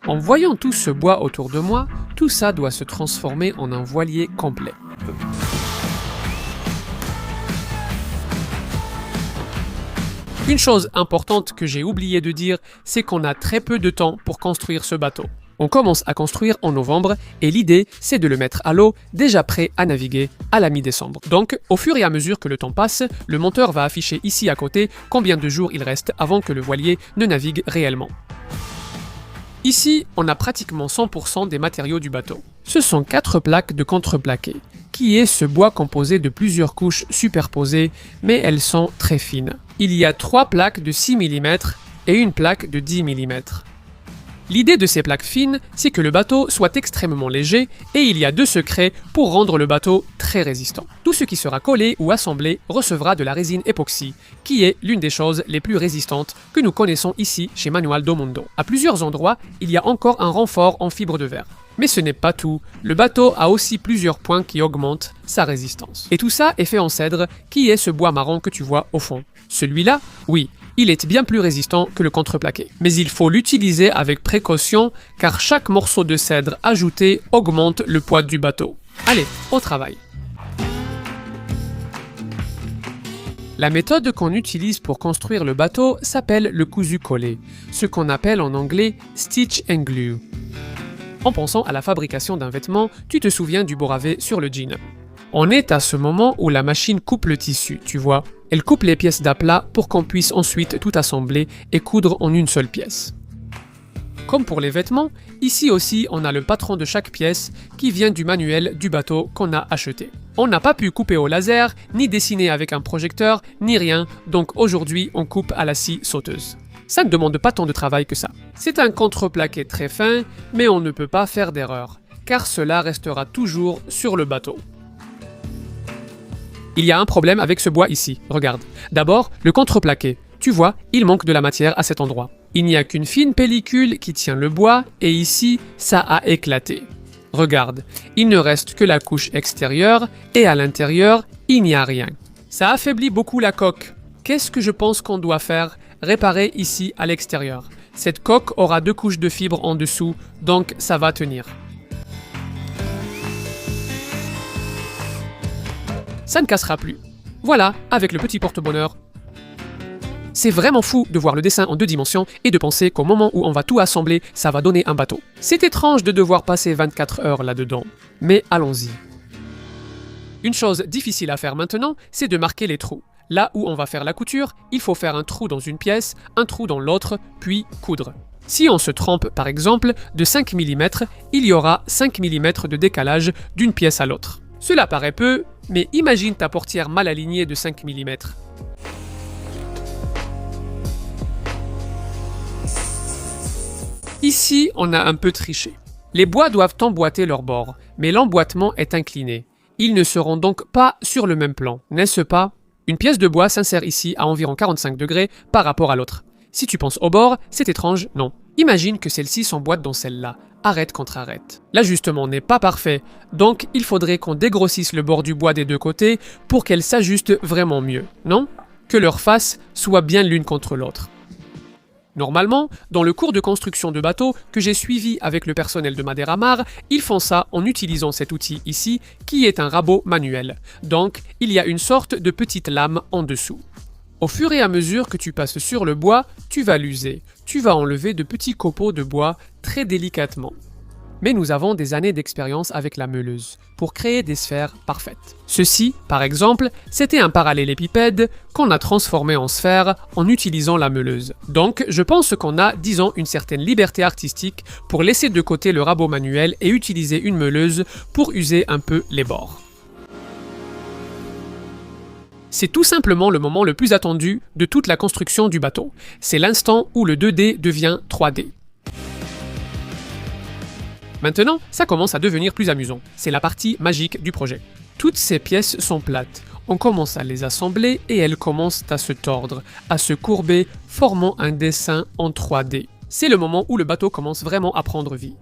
En voyant tout ce bois autour de moi, tout ça doit se transformer en un voilier complet. Une chose importante que j'ai oublié de dire, c'est qu'on a très peu de temps pour construire ce bateau. On commence à construire en novembre et l'idée, c'est de le mettre à l'eau, déjà prêt à naviguer à la mi-décembre. Donc, au fur et à mesure que le temps passe, le monteur va afficher ici à côté combien de jours il reste avant que le voilier ne navigue réellement. Ici, on a pratiquement 100% des matériaux du bateau. Ce sont 4 plaques de contreplaqué, qui est ce bois composé de plusieurs couches superposées, mais elles sont très fines. Il y a 3 plaques de 6 mm et une plaque de 10 mm. L'idée de ces plaques fines, c'est que le bateau soit extrêmement léger et il y a 2 secrets pour rendre le bateau très résistant. Tout ce qui sera collé ou assemblé recevra de la résine époxy, qui est l'une des choses les plus résistantes que nous connaissons ici chez Manual do Mundo. À plusieurs endroits, il y a encore un renfort en fibre de verre. Mais ce n'est pas tout, le bateau a aussi plusieurs points qui augmentent sa résistance. Et tout ça est fait en cèdre, qui est ce bois marron que tu vois au fond. Celui-là, oui, il est bien plus résistant que le contreplaqué. Mais il faut l'utiliser avec précaution, car chaque morceau de cèdre ajouté augmente le poids du bateau. Allez, au travail. La méthode qu'on utilise pour construire le bateau s'appelle le cousu-collé, ce qu'on appelle en anglais « stitch and glue ». En pensant à la fabrication d'un vêtement, tu te souviens du boravé sur le jean. On est à ce moment où la machine coupe le tissu, tu vois. Elle coupe les pièces d'aplat pour qu'on puisse ensuite tout assembler et coudre en une seule pièce. Comme pour les vêtements, ici aussi on a le patron de chaque pièce qui vient du manuel du bateau qu'on a acheté. On n'a pas pu couper au laser, ni dessiner avec un projecteur, ni rien, donc aujourd'hui on coupe à la scie sauteuse. Ça ne demande pas tant de travail que ça. C'est un contreplaqué très fin, mais on ne peut pas faire d'erreur, car cela restera toujours sur le bateau. Il y a un problème avec ce bois ici, regarde. D'abord, le contreplaqué. Tu vois, il manque de la matière à cet endroit. Il n'y a qu'une fine pellicule qui tient le bois, et ici, ça a éclaté. Regarde, il ne reste que la couche extérieure, et à l'intérieur, il n'y a rien. Ça affaiblit beaucoup la coque. Qu'est-ce que je pense qu'on doit faire? Réparer ici à l'extérieur. Cette coque aura 2 couches de fibres en dessous, donc ça va tenir. Ça ne cassera plus. Voilà, avec le petit porte-bonheur. C'est vraiment fou de voir le dessin en 2 dimensions et de penser qu'au moment où on va tout assembler, ça va donner un bateau. C'est étrange de devoir passer 24 heures là-dedans, mais allons-y. Une chose difficile à faire maintenant, c'est de marquer les trous. Là où on va faire la couture, il faut faire un trou dans une pièce, un trou dans l'autre, puis coudre. Si on se trompe par exemple de 5 mm, il y aura 5 mm de décalage d'une pièce à l'autre. Cela paraît peu, mais imagine ta portière mal alignée de 5 mm. Ici, on a un peu triché. Les bois doivent emboîter leurs bords, mais l'emboîtement est incliné. Ils ne seront donc pas sur le même plan, n'est-ce pas? Une pièce de bois s'insère ici à environ 45 degrés par rapport à l'autre. Si tu penses au bord, c'est étrange, non. Imagine que celle-ci s'emboîte dans celle-là, arête contre arête. L'ajustement n'est pas parfait, donc il faudrait qu'on dégrossisse le bord du bois des 2 côtés pour qu'elles s'ajustent vraiment mieux, non? Que leurs faces soient bien l'une contre l'autre. Normalement, dans le cours de construction de bateaux que j'ai suivi avec le personnel de Madeira-Mar, ils font ça en utilisant cet outil ici, qui est un rabot manuel. Donc, il y a une sorte de petite lame en dessous. Au fur et à mesure que tu passes sur le bois, tu vas l'user. Tu vas enlever de petits copeaux de bois très délicatement. Mais nous avons des années d'expérience avec la meuleuse pour créer des sphères parfaites. Ceci, par exemple, c'était un parallélépipède qu'on a transformé en sphère en utilisant la meuleuse. Donc, je pense qu'on a, disons, une certaine liberté artistique pour laisser de côté le rabot manuel et utiliser une meuleuse pour user un peu les bords. C'est tout simplement le moment le plus attendu de toute la construction du bateau. C'est l'instant où le 2D devient 3D. Maintenant, ça commence à devenir plus amusant. C'est la partie magique du projet. Toutes ces pièces sont plates. On commence à les assembler et elles commencent à se tordre, à se courber, formant un dessin en 3D. C'est le moment où le bateau commence vraiment à prendre vie.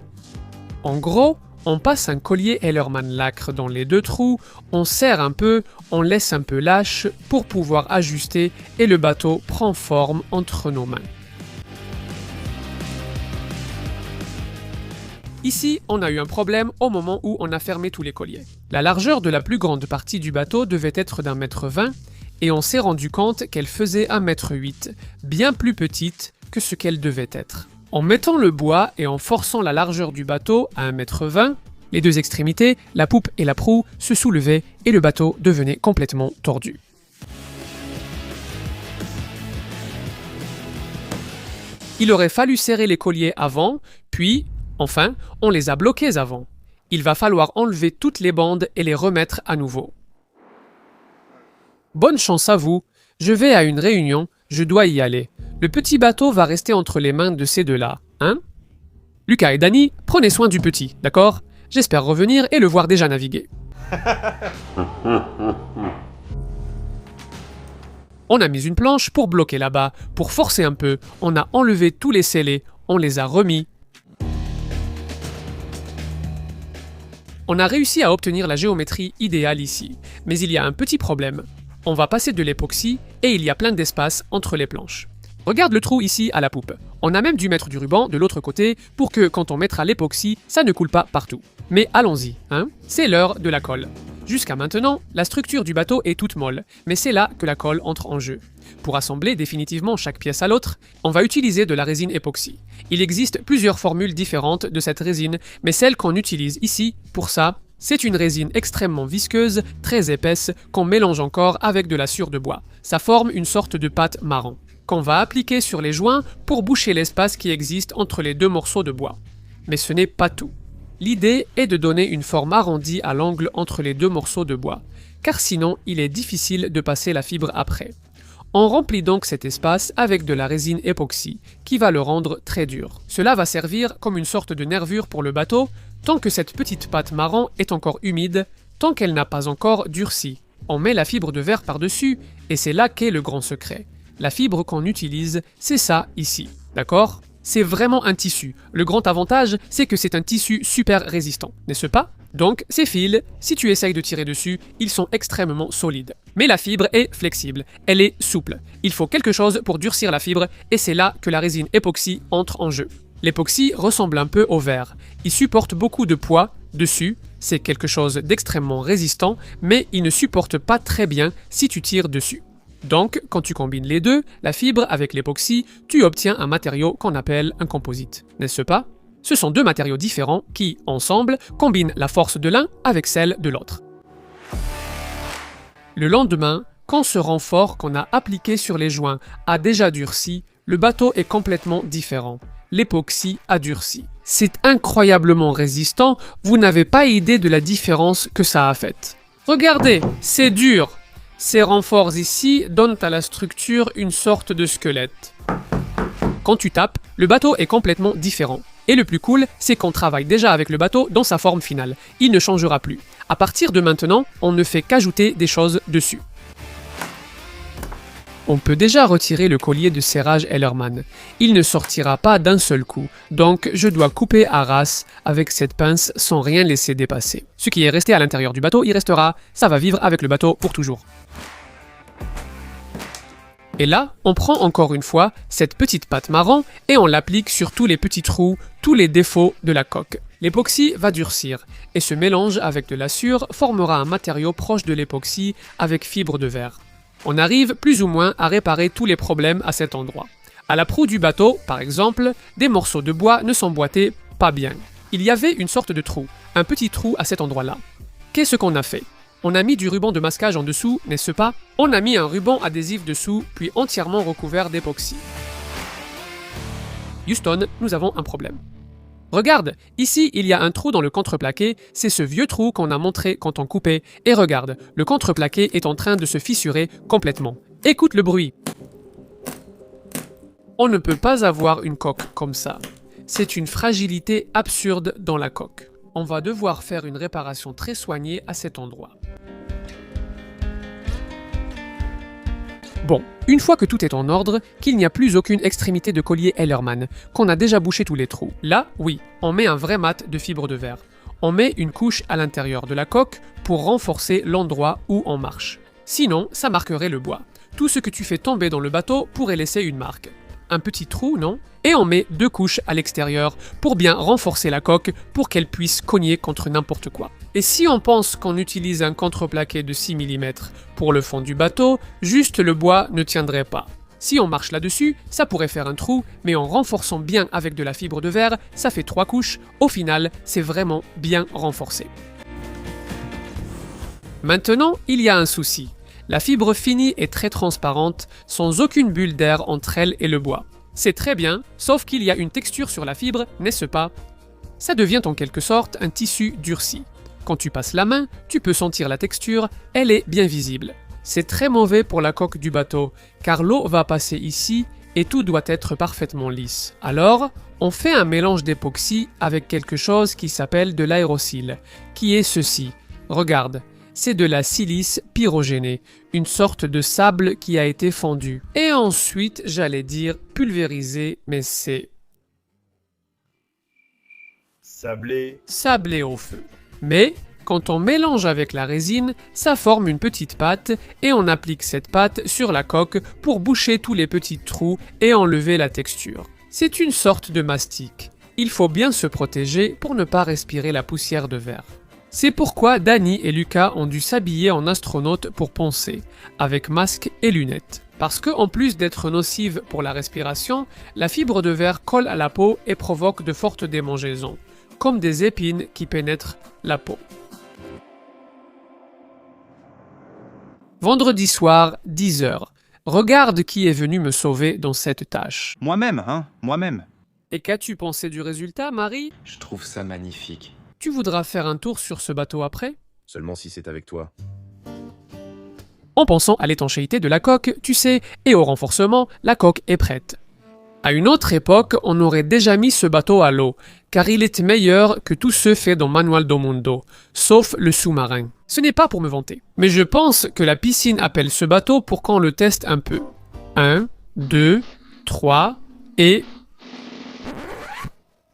En gros, on passe un collier Hellerman Lacre dans les 2 trous, on serre un peu, on laisse un peu lâche pour pouvoir ajuster et le bateau prend forme entre nos mains. Ici, on a eu un problème au moment où on a fermé tous les colliers. La largeur de la plus grande partie du bateau devait être d'1,20 m et on s'est rendu compte qu'elle faisait 1,8 m, bien plus petite que ce qu'elle devait être. En mettant le bois et en forçant la largeur du bateau à 1,20 m, les deux extrémités, la poupe et la proue, se soulevaient et le bateau devenait complètement tordu. Il aurait fallu serrer les colliers avant, puis, enfin, on les a bloqués avant. Il va falloir enlever toutes les bandes et les remettre à nouveau. Bonne chance à vous, je vais à une réunion, je dois y aller. Le petit bateau va rester entre les mains de ces deux-là, hein? Lucas et Danny, prenez soin du petit, d'accord? J'espère revenir et le voir déjà naviguer. On a mis une planche pour bloquer là-bas, pour forcer un peu, on a enlevé tous les scellés, on les a remis. On a réussi à obtenir la géométrie idéale ici, mais il y a un petit problème. On va passer de l'époxy et il y a plein d'espace entre les planches. Regarde le trou ici à la poupe. On a même dû mettre du ruban de l'autre côté pour que quand on mettra l'époxy, ça ne coule pas partout. Mais allons-y, hein? C'est l'heure de la colle. Jusqu'à maintenant, la structure du bateau est toute molle, mais c'est là que la colle entre en jeu. Pour assembler définitivement chaque pièce à l'autre, on va utiliser de la résine époxy. Il existe plusieurs formules différentes de cette résine, mais celle qu'on utilise ici, pour ça, c'est une résine extrêmement visqueuse, très épaisse, qu'on mélange encore avec de la sciure de bois. Ça forme une sorte de pâte marron, qu'on va appliquer sur les joints pour boucher l'espace qui existe entre les deux morceaux de bois. Mais ce n'est pas tout. L'idée est de donner une forme arrondie à l'angle entre les deux morceaux de bois, car sinon il est difficile de passer la fibre après. On remplit donc cet espace avec de la résine époxy, qui va le rendre très dur. Cela va servir comme une sorte de nervure pour le bateau, tant que cette petite pâte marron est encore humide, tant qu'elle n'a pas encore durci. On met la fibre de verre par-dessus, et c'est là qu'est le grand secret. La fibre qu'on utilise, c'est ça ici, d'accord ? C'est vraiment un tissu. Le grand avantage, c'est que c'est un tissu super résistant, n'est-ce pas? Donc, ces fils, si tu essayes de tirer dessus, ils sont extrêmement solides. Mais la fibre est flexible, elle est souple. Il faut quelque chose pour durcir la fibre, et c'est là que la résine époxy entre en jeu. L'époxy ressemble un peu au verre. Il supporte beaucoup de poids dessus, c'est quelque chose d'extrêmement résistant, mais il ne supporte pas très bien si tu tires dessus. Donc, quand tu combines les deux, la fibre avec l'époxy, tu obtiens un matériau qu'on appelle un composite, n'est-ce pas? Ce sont deux matériaux différents qui, ensemble, combinent la force de l'un avec celle de l'autre. Le lendemain, quand ce renfort qu'on a appliqué sur les joints a déjà durci, le bateau est complètement différent. L'époxy a durci. C'est incroyablement résistant, vous n'avez pas idée de la différence que ça a faite. Regardez, c'est dur! Ces renforts ici donnent à la structure une sorte de squelette. Quand tu tapes, le bateau est complètement différent. Et le plus cool, c'est qu'on travaille déjà avec le bateau dans sa forme finale. Il ne changera plus. À partir de maintenant, on ne fait qu'ajouter des choses dessus. On peut déjà retirer le collier de serrage Ellerman. Il ne sortira pas d'un seul coup, donc je dois couper à ras avec cette pince sans rien laisser dépasser. Ce qui est resté à l'intérieur du bateau, il restera, ça va vivre avec le bateau pour toujours. Et là, on prend encore une fois cette petite pâte marron et on l'applique sur tous les petits trous, tous les défauts de la coque. L'époxy va durcir, et ce mélange avec de la sciure formera un matériau proche de l'époxy avec fibre de verre. On arrive plus ou moins à réparer tous les problèmes à cet endroit. À la proue du bateau, par exemple, des morceaux de bois ne s'emboîtaient pas bien. Il y avait une sorte de trou, un petit trou à cet endroit-là. Qu'est-ce qu'on a fait? On a mis du ruban de masquage en dessous, n'est-ce pas? On a mis un ruban adhésif dessous, puis entièrement recouvert d'époxy. Houston, nous avons un problème. Regarde, ici il y a un trou dans le contreplaqué, c'est ce vieux trou qu'on a montré quand on coupait, et regarde, le contreplaqué est en train de se fissurer complètement. Écoute le bruit. On ne peut pas avoir une coque comme ça. C'est une fragilité absurde dans la coque. On va devoir faire une réparation très soignée à cet endroit. Bon, une fois que tout est en ordre, qu'il n'y a plus aucune extrémité de collier Ellerman, qu'on a déjà bouché tous les trous. Là, oui, on met un vrai mat de fibre de verre. On met une couche à l'intérieur de la coque pour renforcer l'endroit où on marche. Sinon, ça marquerait le bois. Tout ce que tu fais tomber dans le bateau pourrait laisser une marque. Un petit trou, non? Et on met 2 couches à l'extérieur pour bien renforcer la coque pour qu'elle puisse cogner contre n'importe quoi. Et si on pense qu'on utilise un contreplaqué de 6 mm pour le fond du bateau, juste le bois ne tiendrait pas. Si on marche là-dessus, ça pourrait faire un trou, mais en renforçant bien avec de la fibre de verre, ça fait 3 couches, au final, c'est vraiment bien renforcé. Maintenant, il y a un souci. La fibre finie est très transparente, sans aucune bulle d'air entre elle et le bois. C'est très bien, sauf qu'il y a une texture sur la fibre, n'est-ce pas? Ça devient en quelque sorte un tissu durci. Quand tu passes la main, tu peux sentir la texture, elle est bien visible. C'est très mauvais pour la coque du bateau, car l'eau va passer ici et tout doit être parfaitement lisse. Alors, on fait un mélange d'époxy avec quelque chose qui s'appelle de l'aérosile, qui est ceci. Regarde. C'est de la silice pyrogénée, une sorte de sable qui a été fondu. Et ensuite, j'allais dire pulvérisé, mais c'est... sablé au feu. Mais, quand on mélange avec la résine, ça forme une petite pâte et on applique cette pâte sur la coque pour boucher tous les petits trous et enlever la texture. C'est une sorte de mastic. Il faut bien se protéger pour ne pas respirer la poussière de verre. C'est pourquoi Danny et Lucas ont dû s'habiller en astronautes pour poncer, avec masque et lunettes. Parce que, en plus d'être nocive pour la respiration, la fibre de verre colle à la peau et provoque de fortes démangeaisons, comme des épines qui pénètrent la peau. Vendredi soir, 10h. Regarde qui est venu me sauver dans cette tâche. Moi-même, moi-même. Et qu'as-tu pensé du résultat, Marie? Je trouve ça magnifique. Tu voudras faire un tour sur ce bateau après? Seulement si c'est avec toi. En pensant à l'étanchéité de la coque, tu sais, et au renforcement, la coque est prête. À une autre époque, on aurait déjà mis ce bateau à l'eau, car il est meilleur que tous ceux faits dans Manual do Mundo, sauf le sous-marin. Ce n'est pas pour me vanter, mais je pense que la piscine appelle ce bateau pour qu'on le teste un peu. 1, 2, 3, et...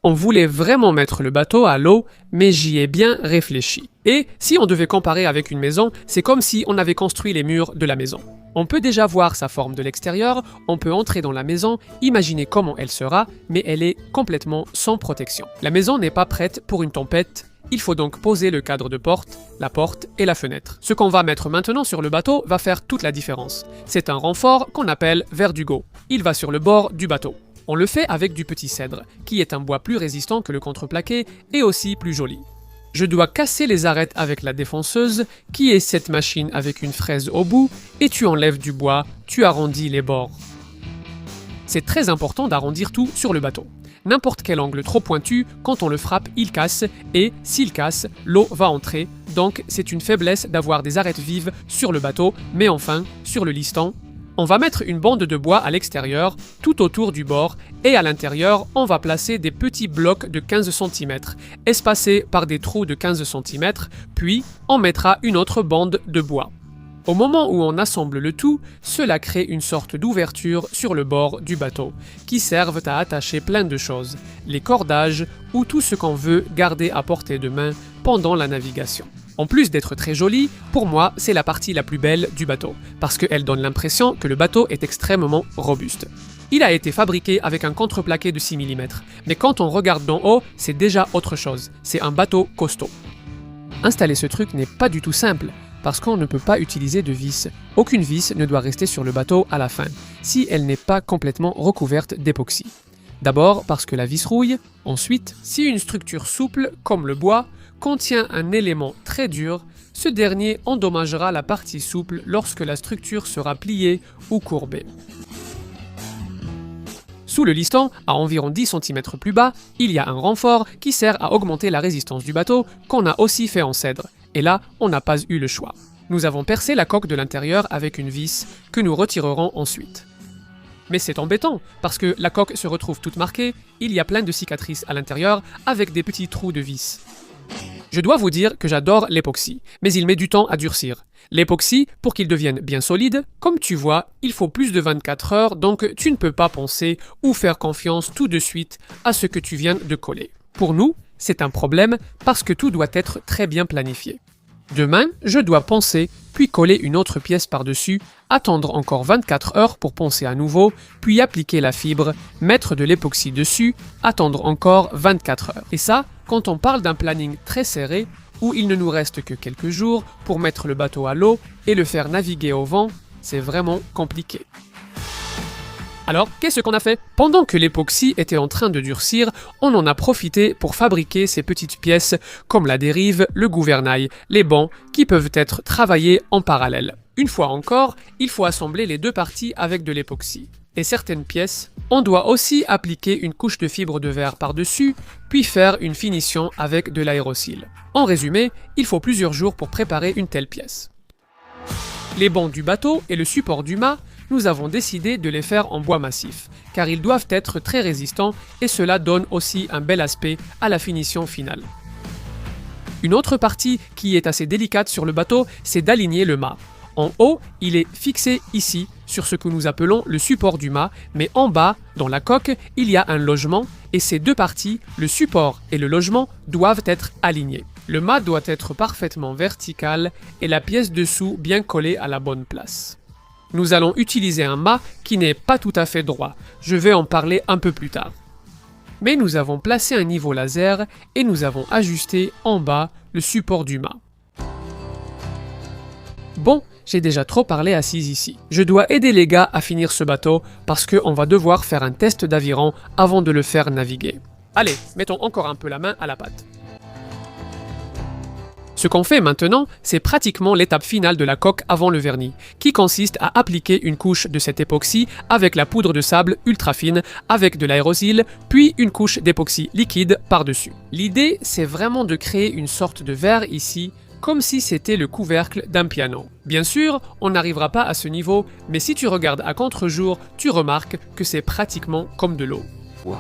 On voulait vraiment mettre le bateau à l'eau, mais j'y ai bien réfléchi. Et si on devait comparer avec une maison, c'est comme si on avait construit les murs de la maison. On peut déjà voir sa forme de l'extérieur, on peut entrer dans la maison, imaginer comment elle sera, mais elle est complètement sans protection. La maison n'est pas prête pour une tempête, il faut donc poser le cadre de porte, la porte et la fenêtre. Ce qu'on va mettre maintenant sur le bateau va faire toute la différence. C'est un renfort qu'on appelle Verdugo. Il va sur le bord du bateau. On le fait avec du petit cèdre, qui est un bois plus résistant que le contreplaqué et aussi plus joli. Je dois casser les arêtes avec la défonceuse, qui est cette machine avec une fraise au bout, et tu enlèves du bois, tu arrondis les bords. C'est très important d'arrondir tout sur le bateau. N'importe quel angle trop pointu, quand on le frappe, il casse, et s'il casse, l'eau va entrer, donc c'est une faiblesse d'avoir des arêtes vives sur le bateau, mais enfin, sur le liston, on va mettre une bande de bois à l'extérieur, tout autour du bord, et à l'intérieur, on va placer des petits blocs de 15 cm, espacés par des trous de 15 cm, puis on mettra une autre bande de bois. Au moment où on assemble le tout, cela crée une sorte d'ouverture sur le bord du bateau, qui servent à attacher plein de choses, les cordages ou tout ce qu'on veut garder à portée de main pendant la navigation. En plus d'être très jolie, pour moi, c'est la partie la plus belle du bateau, parce qu'elle donne l'impression que le bateau est extrêmement robuste. Il a été fabriqué avec un contreplaqué de 6 mm, mais quand on regarde d'en haut, c'est déjà autre chose, c'est un bateau costaud. Installer ce truc n'est pas du tout simple, parce qu'on ne peut pas utiliser de vis. Aucune vis ne doit rester sur le bateau à la fin, si elle n'est pas complètement recouverte d'époxy. D'abord parce que la vis rouille, ensuite, si une structure souple, comme le bois, contient un élément très dur, ce dernier endommagera la partie souple lorsque la structure sera pliée ou courbée. Sous le liston, à environ 10 cm plus bas, il y a un renfort qui sert à augmenter la résistance du bateau qu'on a aussi fait en cèdre. Et là, on n'a pas eu le choix. Nous avons percé la coque de l'intérieur avec une vis que nous retirerons ensuite. Mais c'est embêtant, parce que la coque se retrouve toute marquée, il y a plein de cicatrices à l'intérieur avec des petits trous de vis. Je dois vous dire que j'adore l'époxy, mais il met du temps à durcir. L'époxy, pour qu'il devienne bien solide, comme tu vois, il faut plus de 24 heures, donc tu ne peux pas penser ou faire confiance tout de suite à ce que tu viens de coller. Pour nous, c'est un problème parce que tout doit être très bien planifié. Demain, je dois poncer, puis coller une autre pièce par-dessus, attendre encore 24 heures pour poncer à nouveau, puis appliquer la fibre, mettre de l'époxy dessus, attendre encore 24 heures. Et ça, quand on parle d'un planning très serré, où il ne nous reste que quelques jours pour mettre le bateau à l'eau et le faire naviguer au vent, c'est vraiment compliqué. Alors, qu'est-ce qu'on a fait? Pendant que l'époxy était en train de durcir, on en a profité pour fabriquer ces petites pièces comme la dérive, le gouvernail, les bancs, qui peuvent être travaillés en parallèle. Une fois encore, il faut assembler les deux parties avec de l'époxy. Et certaines pièces, on doit aussi appliquer une couche de fibre de verre par-dessus, puis faire une finition avec de l'aérosile. En résumé, il faut plusieurs jours pour préparer une telle pièce. Les bancs du bateau et le support du mât, nous avons décidé de les faire en bois massif, car ils doivent être très résistants et cela donne aussi un bel aspect à la finition finale. Une autre partie qui est assez délicate sur le bateau, c'est d'aligner le mât. En haut, il est fixé ici, sur ce que nous appelons le support du mât, mais en bas, dans la coque, il y a un logement, et ces deux parties, le support et le logement, doivent être alignés. Le mât doit être parfaitement vertical et la pièce dessous bien collée à la bonne place. Nous allons utiliser un mât qui n'est pas tout à fait droit, je vais en parler un peu plus tard. Mais nous avons placé un niveau laser et nous avons ajusté en bas le support du mât. Bon, j'ai déjà trop parlé assise ici. Je dois aider les gars à finir ce bateau parce qu'on va devoir faire un test d'aviron avant de le faire naviguer. Allez, mettons encore un peu la main à la pâte. Ce qu'on fait maintenant, c'est pratiquement l'étape finale de la coque avant le vernis, qui consiste à appliquer une couche de cette époxy avec la poudre de sable ultra fine, avec de l'aérosile, puis une couche d'époxy liquide par-dessus. L'idée, c'est vraiment de créer une sorte de verre ici, comme si c'était le couvercle d'un piano. Bien sûr, on n'arrivera pas à ce niveau, mais si tu regardes à contre-jour, tu remarques que c'est pratiquement comme de l'eau. Wow.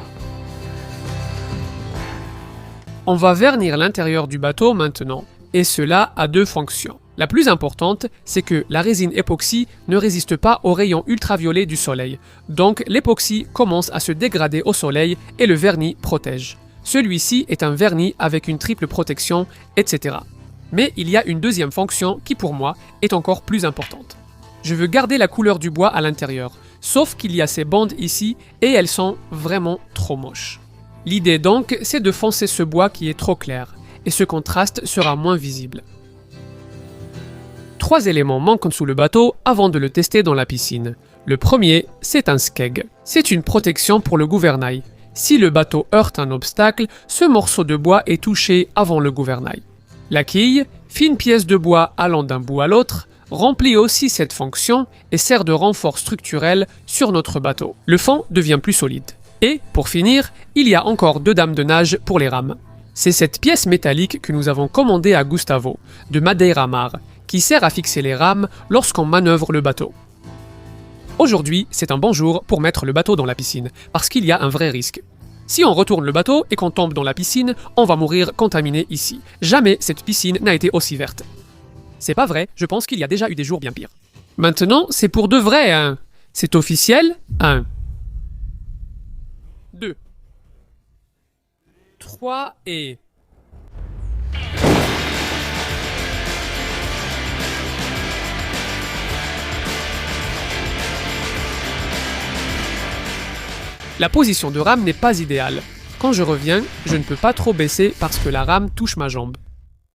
On va vernir l'intérieur du bateau maintenant. Et cela a deux fonctions. La plus importante, c'est que la résine époxy ne résiste pas aux rayons ultraviolets du soleil. Donc l'époxy commence à se dégrader au soleil et le vernis protège. Celui-ci est un vernis avec une triple protection, etc. Mais il y a une deuxième fonction qui pour moi est encore plus importante. Je veux garder la couleur du bois à l'intérieur, sauf qu'il y a ces bandes ici et elles sont vraiment trop moches. L'idée donc, c'est de foncer ce bois qui est trop clair. Et ce contraste sera moins visible. 3 éléments manquent sous le bateau avant de le tester dans la piscine. Le premier, c'est un skeg. C'est une protection pour le gouvernail. Si le bateau heurte un obstacle, ce morceau de bois est touché avant le gouvernail. La quille, fine pièce de bois allant d'un bout à l'autre, remplit aussi cette fonction et sert de renfort structurel sur notre bateau. Le fond devient plus solide. Et, pour finir, il y a encore 2 dames de nage pour les rames. C'est cette pièce métallique que nous avons commandée à Gustavo, de Madeira Mar, qui sert à fixer les rames lorsqu'on manœuvre le bateau. Aujourd'hui, c'est un bon jour pour mettre le bateau dans la piscine, parce qu'il y a un vrai risque. Si on retourne le bateau et qu'on tombe dans la piscine, on va mourir contaminé ici. Jamais cette piscine n'a été aussi verte. C'est pas vrai, je pense qu'il y a déjà eu des jours bien pires. Maintenant, c'est pour de vrai, hein. C'est officiel, 1. 2. 3 et... La position de rame n'est pas idéale. Quand je reviens, je ne peux pas trop baisser parce que la rame touche ma jambe.